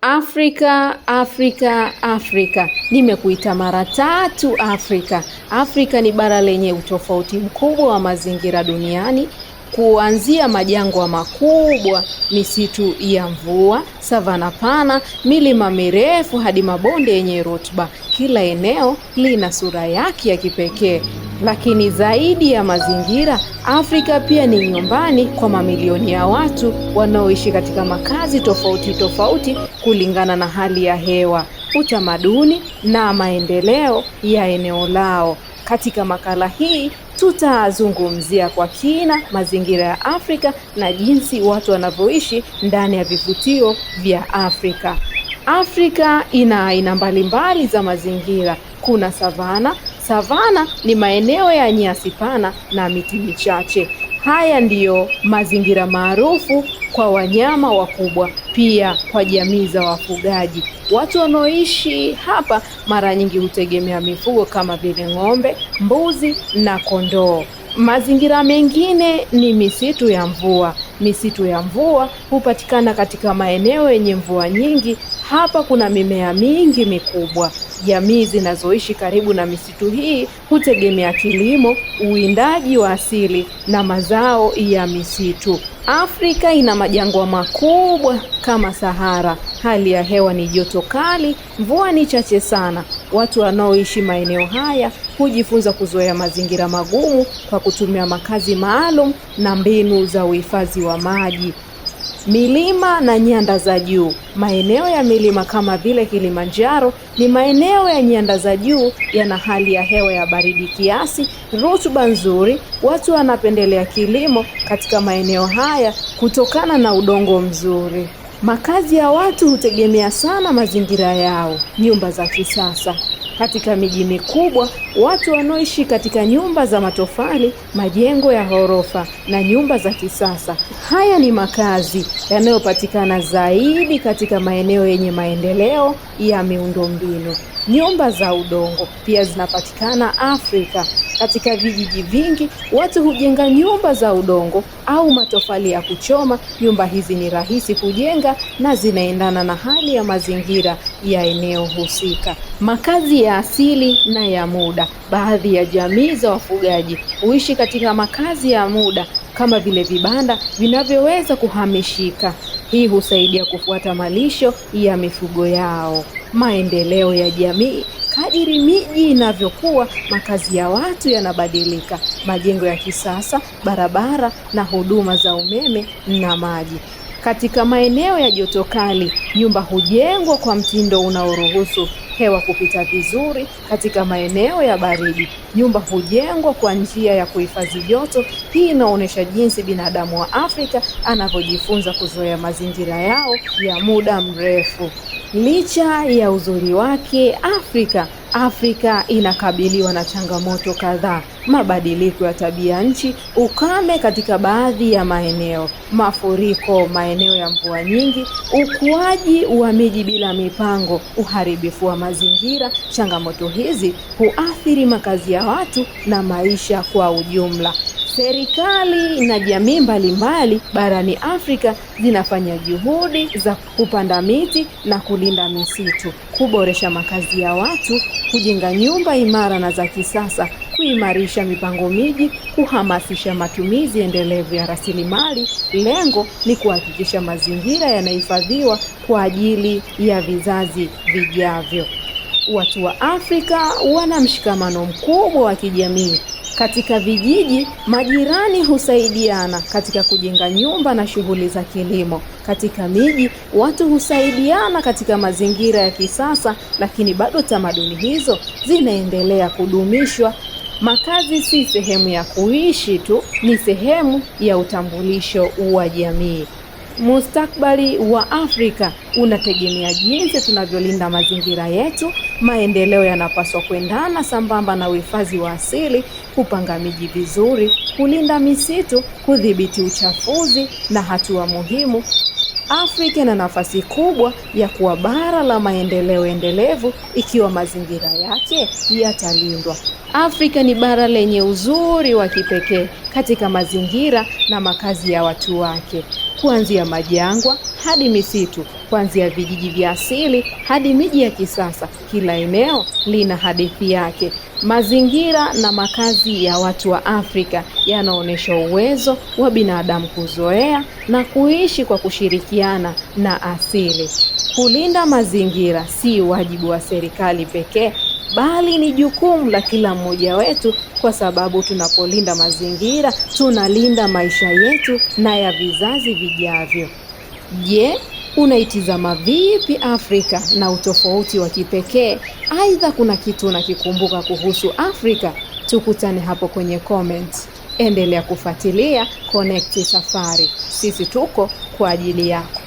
Afrika, Afrika, Afrika. Nimekuita mara 3 Afrika. Afrika ni bara lenye utofauti mkubwa wa mazingira duniani, kuanzia majangwa makubwa, misitu ya mvua, savana pana, milima mirefu hadi mabonde yenye rutuba. Kila eneo lina sura yake ya kipekee. Lakini zaidi ya mazingira, Afrika pia ni nyumbani kwa mamilioni ya watu wanaoishi katika makazi tofauti tofauti kulingana na hali ya hewa, utamaduni na maendeleo ya eneo lao. Katika makala hii tutazungumzia kwa kina mazingira ya Afrika na jinsi watu wanavyoishi ndani ya vivutio vya Afrika. Afrika ina aina mbalimbali za mazingira. Kuna savana. Savana ni maeneo ya nyasi pana na miti michache. Haya ndiyo mazingira maarufu kwa wanyama wakubwa, pia kwa jamii za wafugaji. Watu wanaoishi hapa mara nyingi hutegemea mifugo kama vile ng'ombe, mbuzi na kondoo. Mazingira mengine ni misitu ya mvua. Misitu ya mvua hupatikana katika maeneo yenye mvua nyingi. Hapa kuna mimea mingi mikubwa. Jamii zinazoishi karibu na misitu hii hutegemea kilimo, uwindaji wa asili na mazao ya misitu. Afrika ina majangwa makubwa kama Sahara. Hali ya hewa ni joto kali, mvua ni chache sana. Watu wanaoishi maeneo haya hujifunza kuzoea mazingira magumu kwa kutumia makazi maalum na mbinu za uhifadhi wa maji. Milima na nyanda za juu. Maeneo ya milima kama vile Kilimanjaro ni maeneo ya nyanda za juu, yana hali ya hewa ya baridi kiasi, rutuba nzuri. Watu wanapendelea kilimo katika maeneo haya kutokana na udongo mzuri. Makazi ya watu hutegemea sana mazingira yao. Nyumba za kisasa. Katika miji mikubwa, watu wanaoishi katika nyumba za matofali, majengo ya ghorofa na nyumba za kisasa. Haya ni makazi yanayopatikana zaidi katika maeneo yenye maendeleo ya miundombinu. Nyumba za udongo pia zinapatikana Afrika. Katika vijiji vingi, watu hujenga nyumba za udongo au matofali ya kuchoma. Nyumba hizi ni rahisi kujenga na zinaendana na hali ya mazingira ya eneo husika. Makazi ya asili na ya muda. Baadhi ya jamii za wafugaji huishi katika makazi ya muda kama vile vibanda vinavyoweza kuhamishika. Hii husaidia kufuata malisho ya mifugo yao. Maendeleo ya jamii. Kadiri miji inavyokuwa, makazi ya watu yanabadilika. Majengo ya kisasa, barabara na huduma za umeme na maji. Katika maeneo ya joto kali, nyumba hujengwa kwa mtindo unaoruhusu hewa kupita vizuri. Katika maeneo ya baridi, nyumba hujengwa kwa njia ya kuhifadhi joto. Hii inaonyesha jinsi binadamu wa Afrika anavyojifunza kuzoea mazingira yao ya muda mrefu. Licha ya uzuri wake, Afrika inakabiliwa na changamoto kadhaa. Mabadiliko ya tabia nchi, ukame katika baadhi ya maeneo, mafuriko maeneo ya mvua nyingi, ukuaji wa miji bila mipango, uharibifu wa mazingira. Changamoto hizi huathiri makazi ya watu na maisha kwa ujumla. Serikali na jamii mbalimbali barani Afrika zinafanya juhudi za kupanda miti na kulinda misitu, kuboresha makazi ya watu, kujenga nyumba imara na za kisasa, kuimarisha mipango miji, kuhamasisha matumizi endelevu ya rasilimali. Lengo ni kuhakikisha mazingira yanahifadhiwa kwa ajili ya vizazi vijavyo. Watu wa Afrika wana mshikamano mkubwa wa kijamii. Katika vijiji, majirani husaidiana katika kujenga nyumba na shughuli za kilimo. Katika miji, watu husaidiana katika mazingira ya kisasa, lakini bado tamaduni hizo zinaendelea kudumishwa. Makazi si sehemu ya kuishi tu, ni sehemu ya utambulisho wa jamii. Mustakabali wa Afrika unategemea jinsi tunavyolinda mazingira yetu. Maendeleo yanapaswa kuendana sambamba na uhifadhi wa asili, kupanga miji vizuri, kulinda misitu, kudhibiti uchafuzi na hatua muhimu. Afrika ina nafasi kubwa ya kuwa bara la maendeleo endelevu ikiwa mazingira yake yatalindwa. Afrika ni bara lenye uzuri wa kipekee katika mazingira na makazi ya watu wake. Kuanzia majangwa hadi misitu, kuanzia vijiji vya asili hadi miji ya kisasa. Kila eneo lina hadithi yake. Mazingira na makazi ya watu wa Afrika yanaonyesha uwezo wa binadamu kuzoea na kuishi kwa kushirikiana na asili. Kulinda mazingira si wajibu wa serikali pekee, bali ni jukumu la kila mmoja wetu, kwa sababu tunapolinda mazingira, tunalinda maisha yetu na ya vizazi vijavyo. Je, unaitizama vipi Afrika na utofauti wa kipekee? Aidha, kuna kitu unakikumbuka kuhusu Afrika? Tukutane hapo kwenye comment. Endelea kufuatilia Connect Safari. Sisi tuko kwa ajili yako.